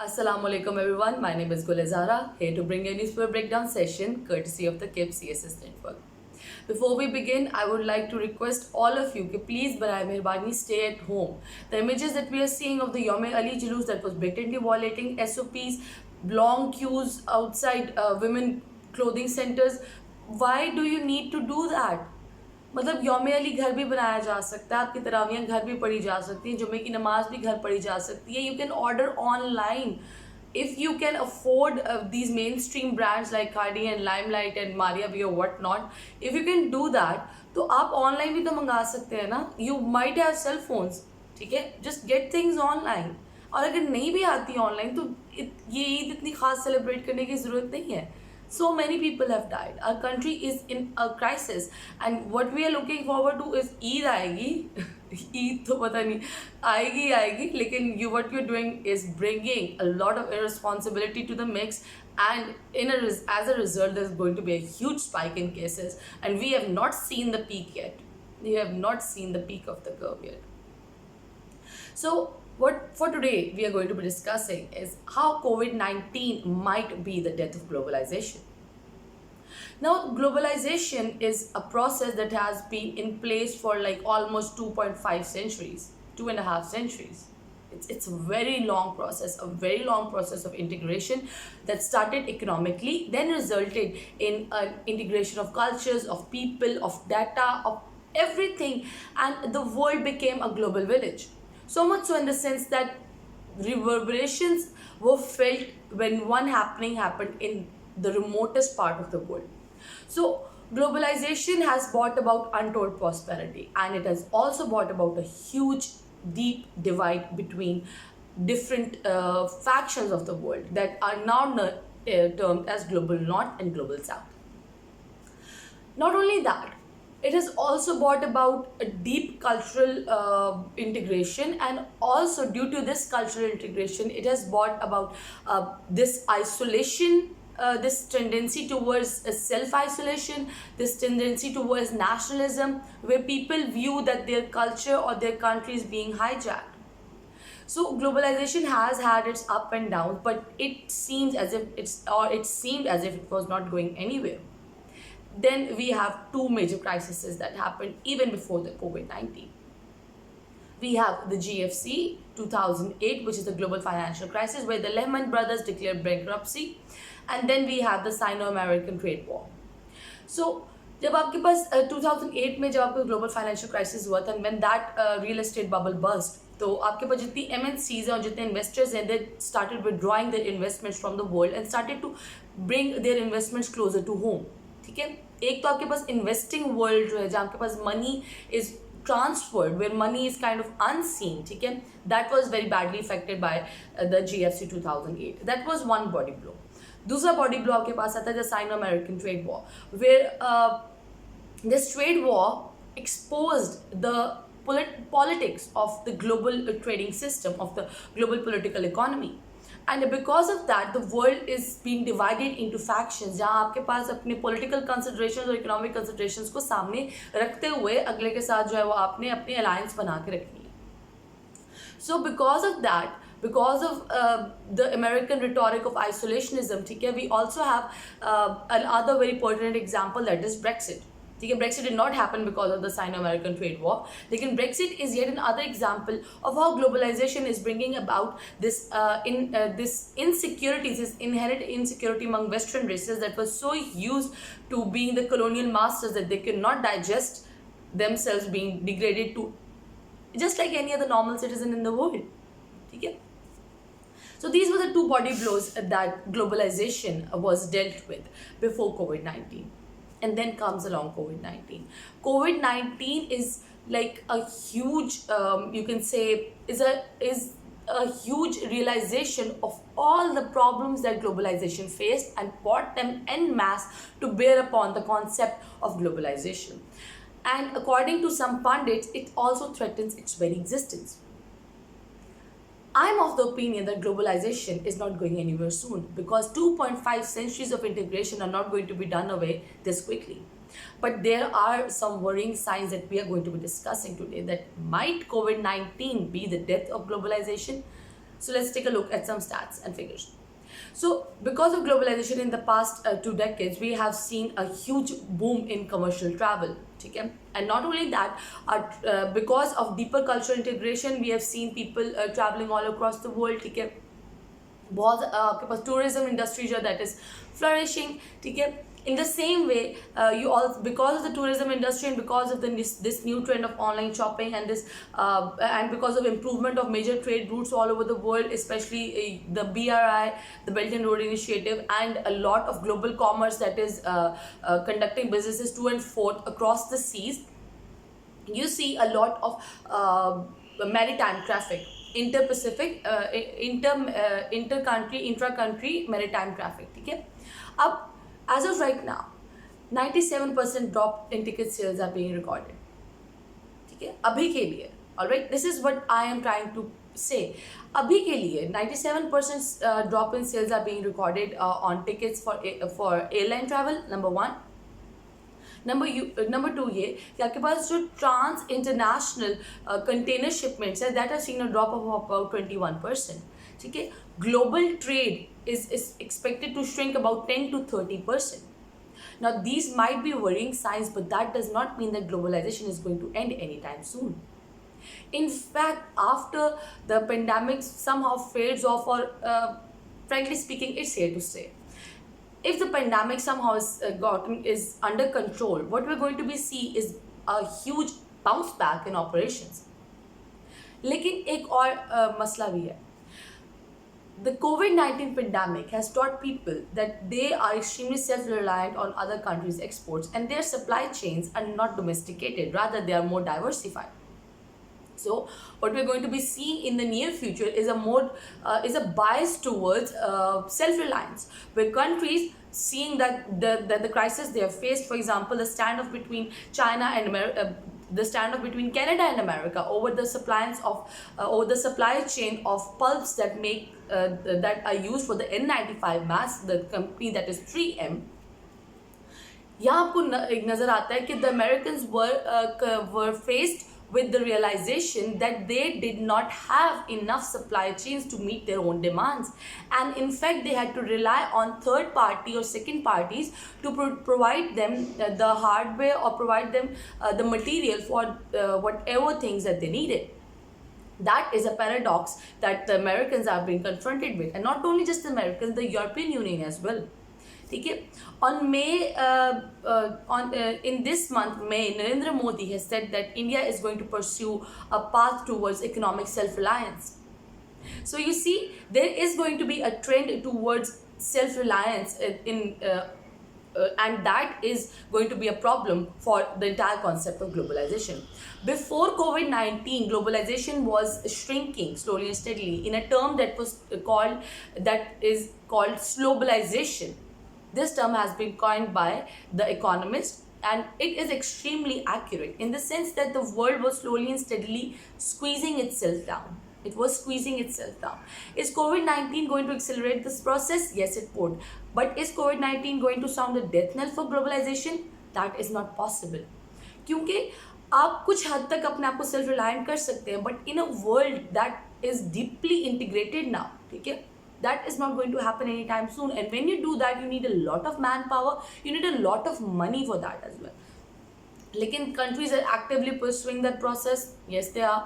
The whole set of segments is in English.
Assalamu alaikum everyone, my name is Gulazara, here to bring you a newspaper breakdown session courtesy of the KIP CSS network. Before we begin, I would like to request all of you to please baraye mehrbani stay at home. The images that we are seeing of the Yom Ali Julus that was blatantly violating SOPs, long queues outside women clothing centers, why do you need to do that? मतलब यौम अली घर भी बनाया जा सकता है, आपकी तरावियाँ घर भी पढ़ी जा सकती हैं, जुम्मे की नमाज भी घर पढ़ी जा सकती है. You can order online if you can afford these mainstream brands like Cardi and Limelight and Maria B or what not, if you can do that, तो आप ऑनलाइन भी तो मंगा सकते हैं ना. You might have cell phones, ठीक है, जस्ट गेट थिंग्स ऑनलाइन. और अगर नहीं भी आती ऑनलाइन तो ये ईद इतनी खास सेलिब्रेट करने की ज़रूरत नहीं है. So many people have died. Our country is in a crisis, and what we are looking forward to is Eid आएगी. Eid तो पता नहीं आएगी, लेकिन what you're doing is bringing a lot of irresponsibility to the mix, and as a result, there's going to be a huge spike in cases, and we have not seen the peak yet. We have not seen the peak of the curve yet. So what for today we are going to be discussing is how COVID-19 might be the death of globalization. Now, globalization is a process that has been in place for like almost 2.5 centuries, 2.5 centuries. It's a very long process of integration that started economically, then resulted in an integration of cultures, of people, of data, of everything, and the world became a global village. So much so in the sense that reverberations were felt when one happening happened in the remotest part of the world. So globalization has brought about untold prosperity, and it has also brought about a huge, deep divide between different factions of the world that are now termed as Global North and Global South. Not only that, it has also brought about a deep cultural integration, and also due to this cultural integration, it has brought about this isolation, this tendency towards self-isolation, this tendency towards nationalism, where people view that their culture or their country is being hijacked. So globalization has had its up and downs, but it seemed as if it was not going anywhere. Then we have two major crises that happened even before the COVID-19. We have the GFC 2008, which is the global financial crisis, where the Lehman Brothers declared bankruptcy, and then we have the Sino-American trade war. So जब आपके पास 2008 में जब आपको global financial crisis हुआ था, and when that real estate bubble burst, तो आपके पास जितनी MNCs हैं और जितने investors हैं, they started withdrawing their investments from the world and started to bring their investments closer to home. ठीक है, एक तो आपके पास इन्वेस्टिंग वर्ल्ड जो है, जहाँ आपके पास money is transferred, where money is kind of unseen, ठीक है, that was very badly affected by the GFC 2008. दैट वाज वन बॉडी ब्लो. दूसरा बॉडी ब्लो आपके पास आता है the Sino American trade war, where this trade war exposed the politics of the global trading system, of the global political economy. And because of that, the world is being divided into factions, जहाँ आपके पास अपने political considerations और economic considerations को सामने रखते हुए अगले के साथ जो है वो आपने अपनी alliance बना के रखनी है. So because of that, because of the American rhetoric of isolationism, ठीक है, we also have another very pertinent example, that is Brexit. ठीक है, Brexit did not happen because of the Sino-American trade war. लेकिन Brexit is yet another example of how globalization is bringing about this this insecurity, this inherent insecurity among Western races that was so used to being the colonial masters that they could not digest themselves being degraded to just like any other normal citizen in the world. ठीक है. So these were the two body blows that globalization was dealt with before COVID-19. And then comes along COVID-19. COVID-19 is like a huge, you can say, is a huge realization of all the problems that globalization faced and brought them en masse to bear upon the concept of globalization. And according to some pundits, it also threatens its very existence. I'm of the opinion that globalization is not going anywhere soon, because 2.5 centuries of integration are not going to be done away this quickly. But there are some worrying signs that we are going to be discussing today, that might COVID-19 be the death of globalization? So let's take a look at some stats and figures. So, because of globalization in the past 2 decades, we have seen a huge boom in commercial travel. Okay? And not only that, because of deeper cultural integration, we have seen people traveling all across the world. Okay? बहुत आपके पास tourism industry जो that is flourishing, ठीक है. In the same way, you all, because of the tourism industry and because of this new trend of online shopping and this and because of improvement of major trade routes all over the world, especially the BRI, the Belt and Road Initiative, and a lot of global commerce that is conducting businesses to and forth across the seas, you see a lot of maritime traffic, inter-Pacific, inter-country, intra-country maritime traffic. ठीक है. अब as of right now, 97% drop in ticket sales are being recorded. ठीक है, अभी के लिए. Alright, this is what I am trying to say. अभी के लिए 97% drop in sales are being recorded on tickets for airline travel. Number one. Number two ये कि आपके पास जो ट्रांस इंटरनेशनल कंटेनर शिपमेंट्स है that are seen a drop off about 21%. ठीक है. Global trade is expected to shrink about 10 to 30%. Now these might be worrying signs, but that does not mean that globalization is going to end anytime soon. In fact, after the pandemic somehow fades off, or frankly speaking, it's here to stay. If the pandemic somehow is under control, what we're going to be see is a huge bounce back in operations. लेकिन एक और मसला भी है. The COVID-19 pandemic has taught people that they are extremely self-reliant on other countries' exports, and their supply chains are not domesticated, rather they are more diversified. So what we're going to be seeing in the near future is a bias towards self-reliance, where countries seeing that the crisis they have faced, for example, the standoff between China and America, the standoff between Canada and America over the over the supply chain of pulps that are used for the N95 mask, the company that is 3M. यहाँ आपको एक नजर आता है कि the Americans were faced with the realization that they did not have enough supply chains to meet their own demands, and in fact they had to rely on third party or second parties to provide them the hardware or provide them the material for whatever things that they needed. That is a paradox that the Americans have been confronted with, and not only just the Americans, the European Union as well. ठीक है. In this month May, Narendra Modi has said that India is going to pursue a path towards economic self-reliance. So you see, there is going to be a trend towards self-reliance and that is going to be a problem for the entire concept of globalization. Before COVID-19, globalization was shrinking slowly and steadily in a term that is called globalization. This term has been coined by the economist, and it is extremely accurate in the sense that the world was slowly and steadily squeezing itself down. It was squeezing itself down. Is COVID-19 going to accelerate this process? Yes, it would. But is COVID-19 going to sound a death knell for globalization? That is not possible. क्योंकि आप कुछ हद तक अपने आप को self reliant कर सकते हैं, but in a world that is deeply integrated now, ठीक है, that is not going to happen anytime soon. And when you do that, you need a lot of manpower, you need a lot of money for that as well. Lekin countries are actively pursuing that process. Yes, they are.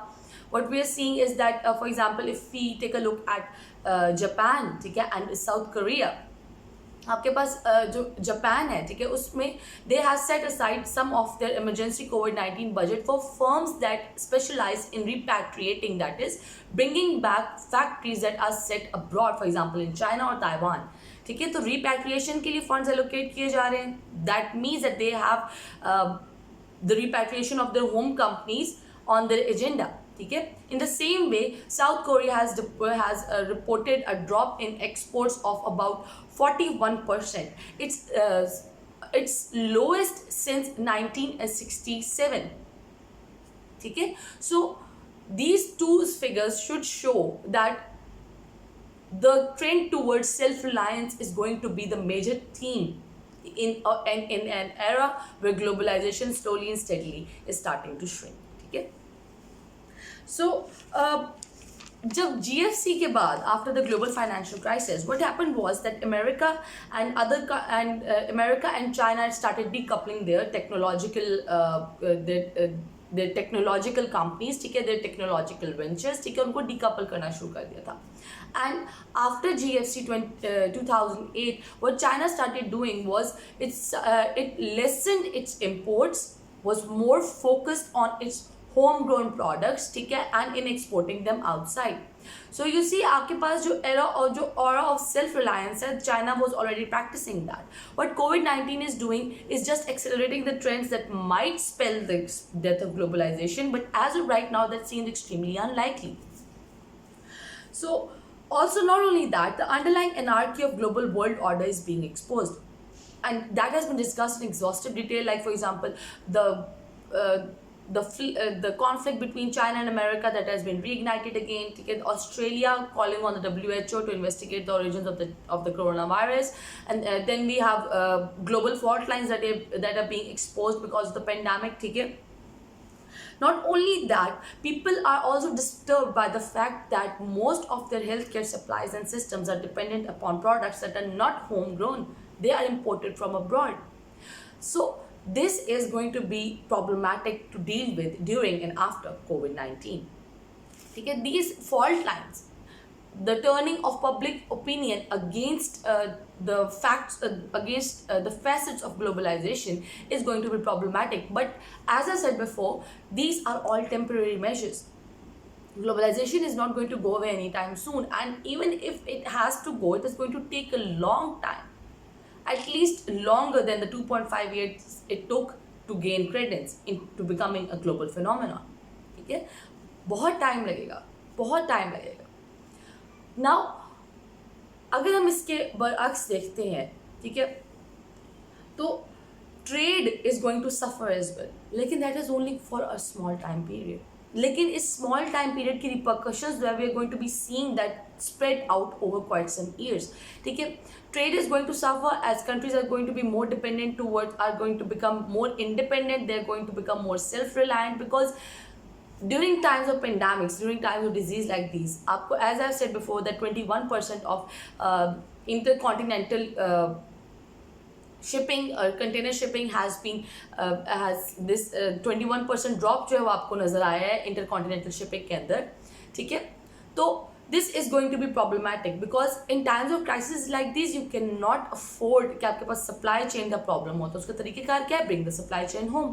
What we are seeing is that for example, if we take a look at Japan, ठीक है, and South Korea, आपके पास जो Japan है, ठीक है, उसमें they have set aside some of their emergency COVID-19 budget for firms that specialize in repatriating, that is bringing back factories that are set abroad, for example in China or Taiwan. ठीक है, तो repatriation के लिए funds allocate किए जा रहे हैं. That means that they have the repatriation of their home companies on their agenda. In the same way, South Korea has reported a drop in exports of about 41%. It's lowest since 1967. So these two figures should show that the trend towards self-reliance is going to be the major theme in an era where globalization slowly and steadily is starting to shrink. So जब GFC के बाद after the global financial crisis, what happened was that America and China started decoupling their technological companies, ठीक है, their technological ventures, ठीक है, उनको decouple करना शुरू कर दिया था. And after GFC 2008, what China started doing was it lessened its imports, was more focused on its homegrown products, ठीक है, and in exporting them outside. So you see, आपके पास जो aura of self-reliance है, China was already practicing that. What COVID-19 is doing is just accelerating the trends that might spell the death of globalization, but as of right now, that seems extremely unlikely. So also, not only that, the underlying anarchy of global world order is being exposed, and that has been discussed in exhaustive detail. Like, for example, the conflict between China and America that has been reignited again. Australia calling on the WHO to investigate the origins of the coronavirus, and then we have global fault lines that are being exposed because of the pandemic. Not only that, people are also disturbed by the fact that most of their healthcare supplies and systems are dependent upon products that are not homegrown. They are imported from abroad. So this is going to be problematic to deal with during and after COVID-19. Okay, these fault lines, the turning of public opinion against the facts, against the facets of globalization is going to be problematic. But as I said before, these are all temporary measures. Globalization is not going to go away anytime soon, and even if it has to go, it is going to take a long time, at least longer than the 2.5 years it took to gain credence into becoming a global phenomenon. ठीक है, बहुत time लगेगा, बहुत time लगेगा. Now अगर हम इसके बरअक्स देखते हैं, ठीक है, तो trade is going to suffer as well, लेकिन that is only for a small time period. लेकिन इस स्मॉल टाइम पीरियड की रिपरकशंस जो है we are going to be seeing that spread out over quite some years. ठीक है, trade is going to suffer as countries are going to be more dependent towards, are going to become more independent, they're going to become more self-reliant, because during times of pandemics, during times of disease like these, आपको, as I've said before, that 21% of intercontinental shipping or container shipping has been has this 21% drop जो है वो आपको नजर आया है intercontinental shipping के अंदर. ठीक है, तो this is going to be problematic because in times of crisis like these you cannot afford कि आपके पास supply chain का problem हो. तो उसका तरीकेकार क्या है? Bring the supply chain home.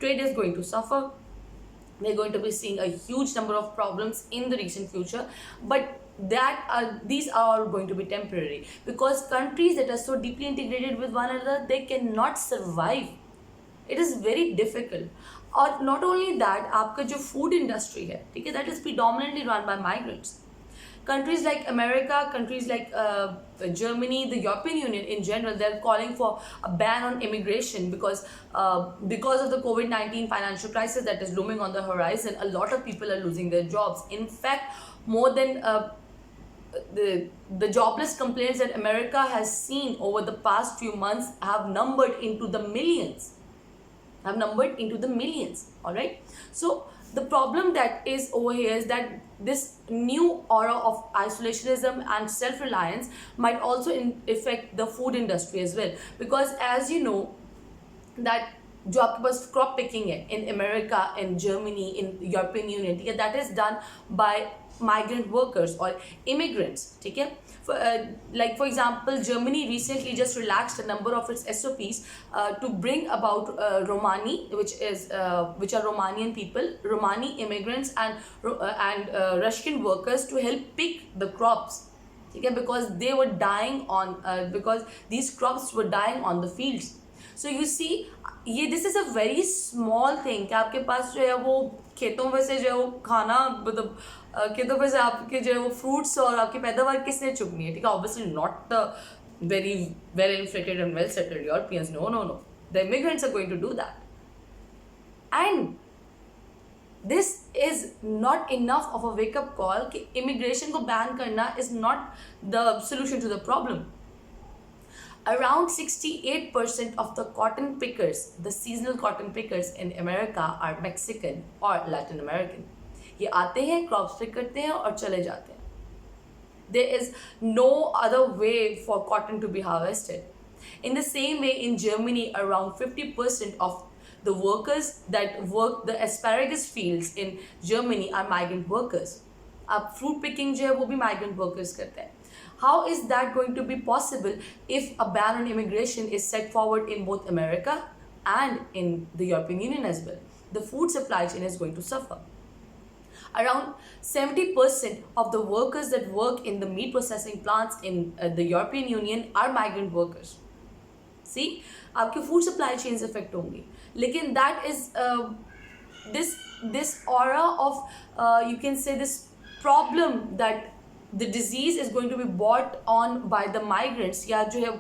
Trade is going to suffer. We're going to be seeing a huge number of problems in the recent future, but these are going to be temporary, because countries that are so deeply integrated with one another, they cannot survive. It is very difficult. और not only that, आपका जो food industry है, ठीक है, that is predominantly run by migrants. Countries like America, countries like Germany, the European Union in general, they're calling for a ban on immigration because of the COVID-19 financial crisis that is looming on the horizon. A lot of people are losing their jobs. In fact, more than the jobless complaints that America has seen over the past few months have numbered into the millions. All right. So the problem that is over here is that this new aura of isolationism and self-reliance might also affect the food industry as well, because as you know that जो आपके पास crop picking है in America, in Germany, in European Union, ठीक है, that is done by migrant workers or immigrants. ठीक है, like for example, Germany recently just relaxed a number of its SOPs to bring about Romani, which are Romanian people, Romani immigrants and Russian workers to help pick the crops. Okay, because they were dying on because these crops were dying on the fields. So you see, this is a very small thing कि आपके पास जो है वो खेतों में से जो है वो खाना, मतलब खेतों में से आपके जो है वो फ्रूट्स और आपकी पैदावार किसने चुगनी है? ठीक है, obviously not the very well inflated and well settled Europeans. No, the immigrants are going to do that. And this is not enough of a wake up call कि immigration को ban करना is not the solution to the problem. Around 68% of the cotton pickers, the seasonal cotton pickers in America, are Mexican or Latin American. ये आते हैं, crops pick करते हैं और चले जाते हैं. There is no other way for cotton to be harvested. In the same way, in Germany, around 50% of the workers that work the asparagus fields in Germany are migrant workers. अब fruit picking जो है वो भी migrant workers करते हैं. How is that going to be possible if a ban on immigration is set forward in both America and in the European Union as well? The food supply chain is going to suffer. Around 70% of the workers that work in the meat processing plants in the European Union are migrant workers. See, आपके food supply chains affect होंगी. लेकिन that is this aura of you can say this problem that the disease is going to be brought on by the migrants, या जो है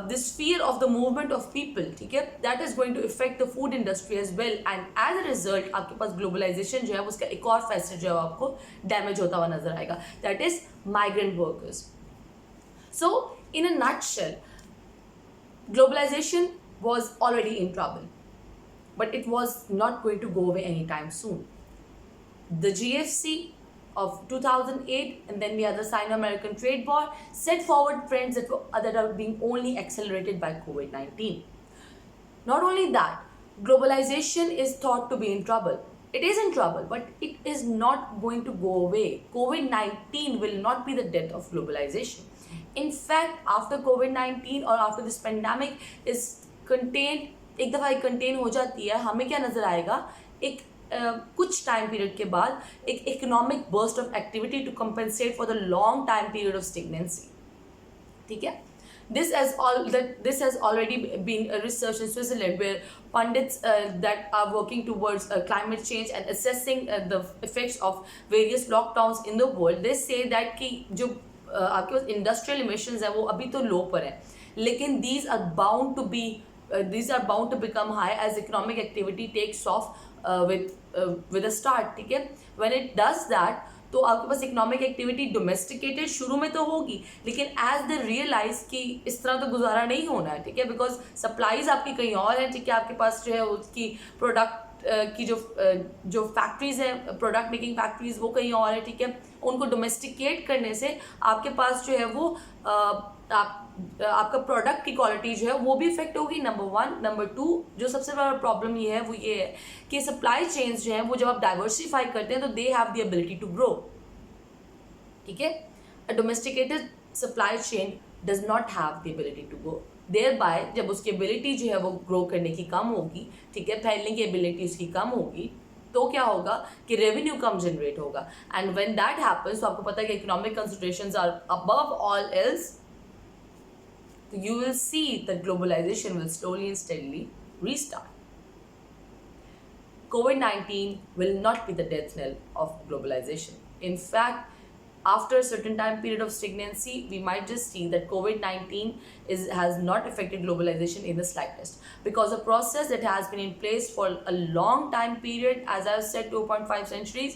this fear of the movement of people, ठीक है, that is going to affect the food industry as well, and as a result आपके पास globalization जो है उसका एक और facet जो है आपको damage होता हुआ नजर आएगा, that is migrant workers. So in a nutshell, globalization was already in trouble, but it was not going to go away anytime soon. The GFC of 2008 and then the other Sino-American trade war set forward trends that are being only accelerated by COVID-19. Not only that, globalization is thought to be in trouble. It is in trouble, but it is not going to go away. COVID-19 will not be the death of globalization. In fact, after COVID-19 or after this pandemic is contained, एक दफ़ा ये contain हो जाती है, हमें क्या नज़र आएगा, एक कुछ टाइम पीरियड के बाद एक economic burst of activity to compensate for the long time period of stagnancy. ठीक है, this has already been researched in Switzerland, where pundits that are working towards climate change and assessing the effects of various lockdowns in the world, they say that कि जो आपके पास industrial emissions है वो अभी तो लो पर है, लेकिन these are bound to become high as economic activity takes off with a start. ठीक है, when it does that तो आपके पास इकोनॉमिक एक्टिविटी डोमेस्टिकेटेड शुरू में तो होगी, लेकिन एज दे रियलाइज कि इस तरह तो गुजारा नहीं होना है, ठीक है, बिकॉज सप्लाईज आपकी कहीं और है, ठीक है, आपके पास जो है उसकी प्रोडक्ट की जो फैक्ट्रीज हैं, प्रोडक्ट मेकिंग फैक्ट्रीज वो कहीं और है, ठीक है, उनको डोमेस्टिकेट करने से आपके पास जो है वो आपका प्रोडक्ट की क्वालिटी जो है वो भी इफेक्ट होगी, नंबर वन. नंबर टू, जो सबसे बड़ा प्रॉब्लम ये है वो ये है कि सप्लाई चेन्स जो हैं वो जब आप डाइवर्सिफाई करते हैं तो they have the ability to grow. ठीक है, a domesticated supply chain does not have the ability to grow. Thereby बाय जब उसकी एबिलिटी जो है वो ग्रो करने की कम होगी, ठीक है, फैलने की एबिलिटी उसकी कम होगी, तो क्या होगा कि रेवेन्यू कम जनरेट होगा. एंड व्हेन दैट हैपेंस तो आपको पता है कि economic considerations are above all else, you will see that globalization will slowly and steadily restart. COVID-19 will not be the death knell of globalization. In fact, after a certain time period of stagnancy, we might just see that COVID-19 has not affected globalization in the slightest, because a process that has been in place for a long time period, as I've said, 2.5 centuries,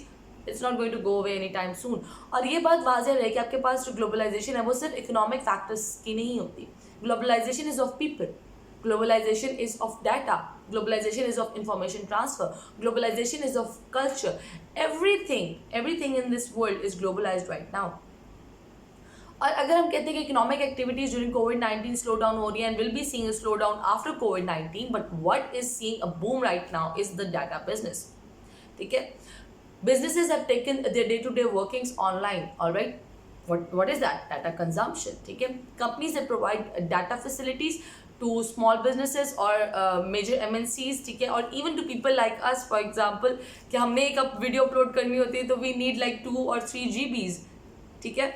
it's not going to go away anytime soon. और ये बात वाज़ेह है कि आपके पास जो globalisation है वो सिर्फ इकोनॉमिक फैक्टर्स की नहीं होती. Globalization is of people, globalization is of data, globalization is of information transfer, globalization is of culture. Everything in this world is globalized right now. और अगर हम कहते हैं कि इकोनॉमिक एक्टिविटीज ड्यूरिंग कोविड-19 स्लो डाउन हो रही है and will be seeing a slow down after कोविड-19, but what is seeing a boom right now is the data business. ठीक है, businesses have taken their day-to-day workings online. All right, what is that? Data consumption. ठीक है, companies that provide data facilities to small businesses or major MNCs, ठीक है, और even to people like us, for example, कि हमने एक अब video upload करनी होती है तो we need like 2 or 3 GBs, ठीक है,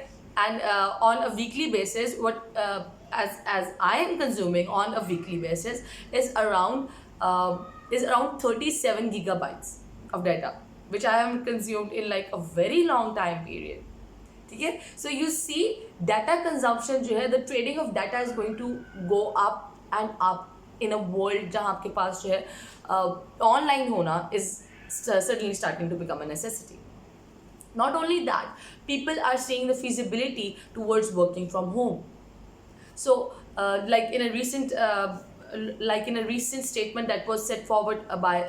and on a weekly basis, what as I am consuming on a weekly basis is around 37 gigabytes of data, which I haven't consumed in like a very long time period. ठीक है, so you see data consumption जो है, the trading of data is going to go up and up in a world जहाँ आपके पास जो है online होना is certainly starting to become a necessity. Not only that, people are seeing the feasibility towards working from home. So like in a recent statement that was set forward by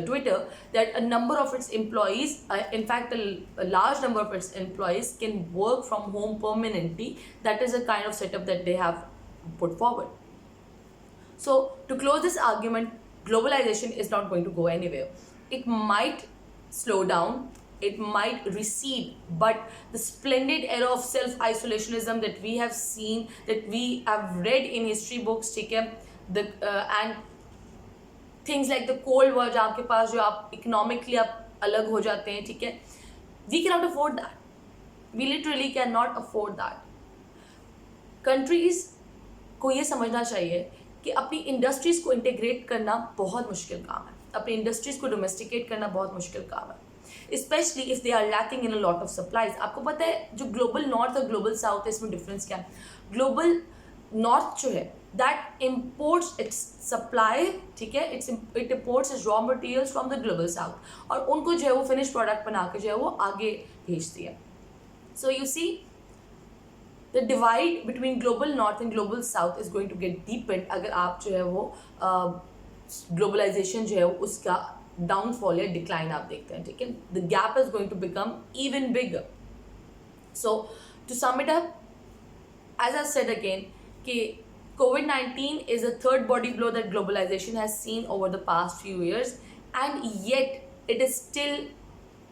Twitter that a number of its employees, in fact, a large number of its employees can work from home permanently. That is a kind of setup that they have put forward. So, to close this argument, globalization is not going to go anywhere. It might slow down, it might recede, but the splendid era of self-isolationism that we have seen, that we have read in history books, ठीक है, and things like the cold war जहाँ आपके पास जो आप economically आप अलग हो जाते हैं, ठीक है, we cannot afford that. We literally cannot afford that. Countries को ये समझना चाहिए कि अपनी इंडस्ट्रीज को इंटीग्रेट करना बहुत मुश्किल काम है, अपनी इंडस्ट्रीज को डोमेस्टिकेट करना बहुत मुश्किल काम है, specially if they are lacking in a lot of supplies. आपको पता है जो ग्लोबल नॉर्थ और ग्लोबल साउथ है, इसमें डिफरेंस क्या है? ग्लोबल नॉर्थ जो है दैट इम्पोर्ट्स इट्स सप्लाई, ठीक है, it imports it's raw materials from the global south, और उनको जो है वो फिनिश प्रोडक्ट बना के जो है वो आगे भेजती है. So you see the divide between global north and global south is going to get deepened अगर आप जो है वो globalization जो है उसका downfall या decline आप देखते हैं, ठीक है. The gap is going to become even bigger. So to sum it up, as I said again, कि COVID-19 is a third body blow that globalization has seen over the past few years, and yet it is still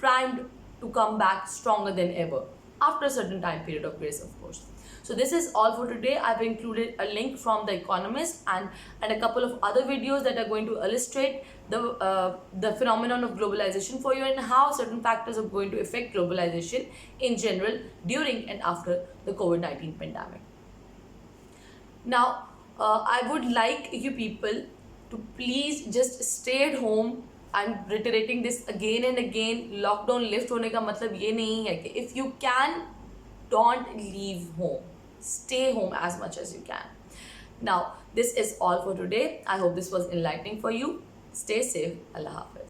primed to come back stronger than ever after a certain time period of grace, of course. So this is all for today. I've included a link from The Economist and a couple of other videos that are going to illustrate the phenomenon of globalization for you and how certain factors are going to affect globalization in general during and after the COVID-19 pandemic. Now, I would like you people to please just stay at home. I'm reiterating this again and again. Lockdown lift होने का मतलब ये नहीं है कि if you can, don't leave home. Stay home as much as you can. Now, this is all for today. I hope this was enlightening for you. Stay safe. Allah Hafiz.